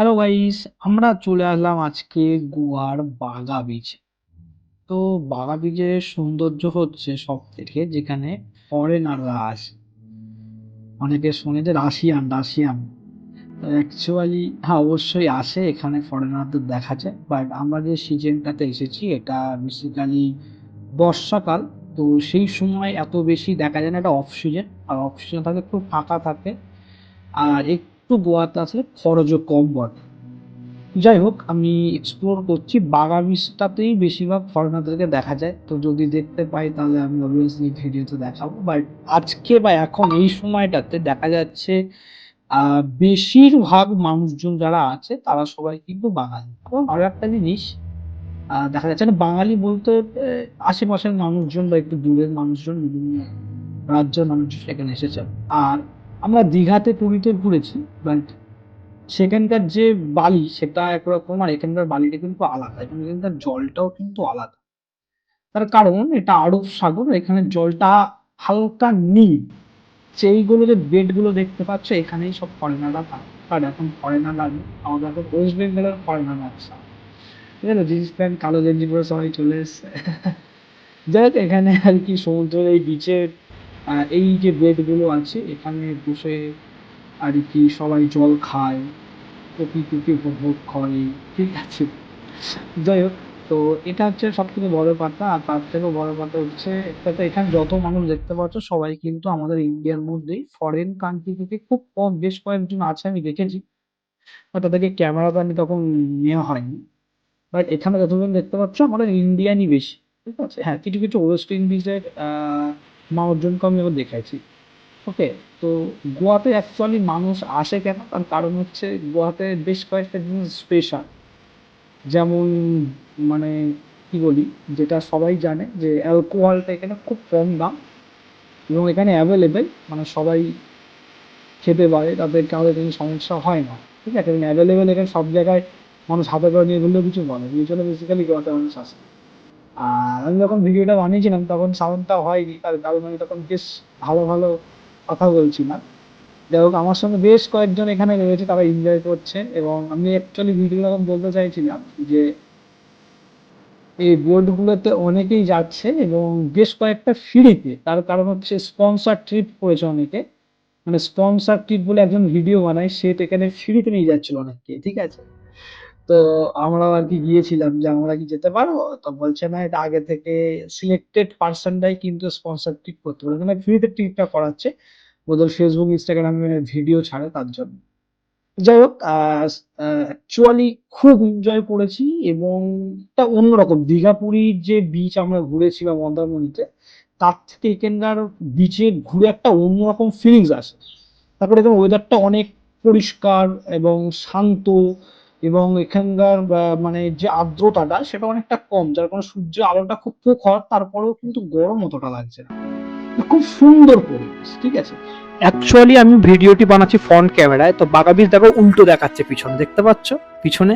Hello guys, আমরা চলে আসলাম আজকে গোয়ার বাগা বিচ। তো বাগা বিচের সৌন্দর্য হচ্ছে সব থেকে যেখানে ফরেনাররা আসে। অনেকে শুনে যে রাশিয়ান রাশিয়ান অ্যাকচুয়ালি হ্যাঁ অবশ্যই আসে, এখানে ফরেনারদের দেখা যায়। বাট আমরা যে সিজনটাতে এসেছি এটা বেসিক্যালি বর্ষাকাল। তো সেই সময় এত বেশি দেখা যায় না, এটা অফ সিজন। আর অফ সিজন থাকলে একটু ফাঁকা থাকে, আর একটু গোয়াতে আসলে খরচও কম পড়ে। যাই হোক, আমি এক্সপ্লোর করছি বাগা বিচটাতেই বেশিরভাগ ফরেনারদেরকে দেখা যায়। তো যদি দেখতে পাই তাহলে আমি অবভিয়াসলি ভিডিওতে দেখাবো। বাট আজকে বা এখন এই সময়টাতে দেখা যাচ্ছে বেশিরভাগ মানুষজন যারা আছে তারা সবাই কিন্তু বাঙালি। এবং আরো একটা জিনিস দেখা যাচ্ছে না, বাঙালি বলতে আশেপাশের মানুষজন বা একটু দূরের মানুষজন, বিভিন্ন রাজ্যের মানুষজন সেখানে এসেছে। আর আমরা দীঘাতে পুরীতে ঘুরেছি, বাট সেখানকার যে বালি সেটা একরকম, আর এখানকার বালিটা কিন্তু আলাদা, এবং এখানকার জলটাও কিন্তু আলাদা। তার কারণ এটা আরব সাগর, এখানে জলটা হালকা নীল। সেইগুলো যে বেড গুলো দেখতে পাচ্ছ এখানেই সব ফরেনাররা থাকে। আর এখন ফরেনাররা আমাদের এখন ওয়েস্ট বেঙ্গলের ফরেনার আছে, ঠিক আছে, জিন্স প্যান্ট কালো গেঞ্জি পরে সবাই চলে এসছে। যাই হোক, এখানে আর কি সমুদ্রের এই বিচের এই যে বেড গুলো আছে এখানে বসে আর কি সবাই জল খায়, প্রকৃতিকে উপভোগ করে, ঠিক আছে। যাই হোক, তো এটা হচ্ছে সব থেকে বড় কথা। আর তার থেকেও বড় কথা হচ্ছে এটাতে, এখানে যত মানুষ দেখতে পাচ্ছ সবাই কিন্তু আমাদের ইন্ডিয়ার মধ্যেই, ফরেন কান্ট্রি থেকে খুব কম, বেশ কয়েকজন আছে আমি দেখেছি, বা তাদেরকে ক্যামেরাতে আমি তখন নেওয়া হয়নি। বাট এখানে যতজন দেখতে পাচ্ছ আমাদের ইন্ডিয়ানই বেশি, ঠিক আছে। হ্যাঁ, কিছু কিছু ওয়েস্ট ইন্ডিজের মানুষজনকে আমি আবার দেখেছি। ওকে। তো গোয়াতে অ্যাকচুয়ালি মানুষ আসে কেন, তার কারণ হচ্ছে গোয়াতে বেশ কয়েকটা জিনিস স্পেশাল। যেমন মানে কি বলি, যেটা সবাই জানে যে অ্যালকোহলটা এখানে খুব কম দাম, এবং এখানে অ্যাভেলেবেল, মানে সবাই খেতে পারে, তাদের কারোর কোনো সমস্যা হয় না, ঠিক আছে। এবং অ্যাভেলেবেল এখানে সব জায়গায়, মানুষ হাতে করে নিয়ে ঘুরলেও কিছু বলে, এই জন্য বেসিক্যালি গোয়াতে মানুষ আসে। আর আমি যখন ভিডিওটা বানিয়েছিলাম তখন সাউন্ডটা হয়নি, তার কারণ আমি তখন বেশ ভালো ভালো কথা বলছিলাম। যাই হোক, আমার সঙ্গে বেশ কয়েকজন এখানে রয়েছে, তারা এনজয় করছে। এবং আমি অ্যাকচুয়ালি ভিডিও তখন বলতে চাইছিলাম যে এই বোটগুলোতে অনেকেই যাচ্ছে এবং বেশ কয়েকটা ফ্রিতে, তার কারণ হচ্ছে স্পন্সর ট্রিপ করেছে অনেকে। মানে স্পন্সর ট্রিপ বলে একজন ভিডিও বানায়, সে তো এখানে ফ্রিতে নিয়ে যাচ্ছিল অনেককে, ঠিক আছে। তো আমরাও আর কি গিয়েছিলাম যে আমরা কি যেতে পারবো, তো বলছে না, এটা আগে থেকে সিলেক্টেড পার্সনরাই কিন্তু স্পন্সর ট্রিপ করতে পারে, মানে ফ্রিতে ট্রিপটা করাচ্ছে, ওদের ফেসবুক ইনস্টাগ্রামে ভিডিও ছাড়ে তার জন্য। যাই হোক, অ্যাকচুয়ালি খুব এনজয় করেছি। এবং একটা অন্যরকম, দীঘা পুরীর যে বিচ আমরা ঘুরেছি বা মন্দারমণিতে, তার থেকে এখানকার বিচে ঘুরে একটা অন্যরকম ফিলিংস আসে। তারপরে এখানে ওয়েদারটা অনেক পরিষ্কার এবং শান্ত, এবং এখানকার মানে যে আর্দ্রতাটা সেটা অনেকটা কম, যার কারণে সূর্যের আলোটা খুব প্রখর, তারপরেও কিন্তু গরম অতটা লাগছে না। খুব সুন্দর পরিবেশ, ঠিক আছে। অ্যাকচুয়ালি আমি ভিডিওটি বানাচ্ছি ফ্রন্ট ক্যামেরায়, তো বাঘা বীচ দেখো উল্টো দেখাচ্ছে, পিছনে দেখতে পাচ্ছ, পিছনে